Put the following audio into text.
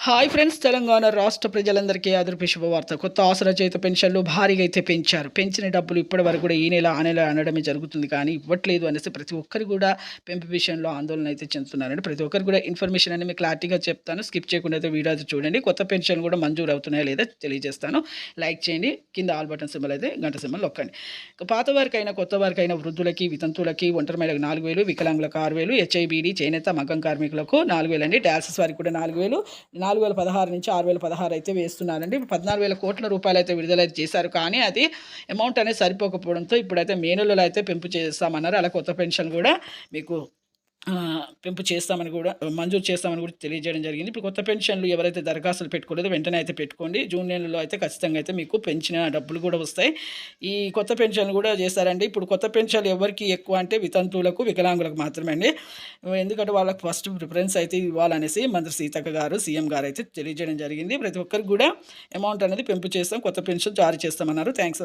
Hi friends, Telangana రాష్ట్ర ప్రజలందరికీ అదృప శుభవార్త. కొత్త ఆసరా చేత పెన్షన్లు భారీగా అయితే పెంచారు. పెంచిన డబ్బులు ఇప్పటి వరకు కూడా ఈ నెల ఆ నెల అనడమే జరుగుతుంది, కానీ ఇవ్వట్లేదు అనేసి ప్రతి ఒక్కరు కూడా పెంపు విషయంలో ఆందోళన అయితే చెందుతున్నారండి. ప్రతి ఒక్కరు కూడా ఇన్ఫర్మేషన్ అనేది మీకు క్లారిటీగా చెప్తాను. స్కిప్ చేయకుండా అయితే వీడియో అయితే చూడండి. కొత్త పెన్షన్ కూడా మంజూరు అవుతున్నాయా లేదా తెలియజేస్తాను. లైక్ చేయండి, కింద ఆల్ బటన్ సింబల్ అయితే గంట సింబల్ నొక్కండి. పాత వారికైనా కొత్త వారికైనా వృద్ధులకి, వితంతువులకి, ఒంటరి మహిళలకు 4,000, వికలాంగులకు 6,000, హెచ్ఐబీడీ, చేనేత, మగ్గం కార్మికులకు 4,000 అండి. డాన్సెస్ వారికి కూడా 4,000, 4,016 నుంచి 6,016 అయితే వేస్తున్నారండి. 14,000 కోట్ల రూపాయలు అయితే విడుదల చేశారు, కానీ అది అమౌంట్ అనేది సరిపోకపోవడంతో ఇప్పుడైతే మే నెలలో అయితే పెంపు చేస్తామన్నారు. అలా కొత్త పెన్షన్ కూడా మీకు పెంపు చేస్తామని కూడా, మంజూరు చేస్తామని కూడా తెలియజేయడం జరిగింది. ఇప్పుడు కొత్త పెన్షన్లు ఎవరైతే దరఖాస్తులు పెట్టుకోలేదో వెంటనే అయితే పెట్టుకోండి. జూన్ నెలలో అయితే ఖచ్చితంగా అయితే మీకు పెంచిన డబ్బులు కూడా వస్తాయి. ఈ కొత్త పెన్షన్లు కూడా చేస్తారండి. ఇప్పుడు కొత్త పెన్షన్లు ఎవరికి ఎక్కువ అంటే వితంతువులకు, వికలాంగులకు మాత్రమే అండి. ఎందుకంటే వాళ్ళకి ఫస్ట్ ప్రిఫరెన్స్ అయితే ఇవ్వాలనేసి మంత్రి సీతక్క గారు, సీఎం గారు అయితే తెలియజేయడం జరిగింది. ప్రతి ఒక్కరికి కూడా అమౌంట్ అనేది పెంపు చేస్తాం, కొత్త పెన్షన్ జారీ చేస్తామన్నారు. థ్యాంక్స్.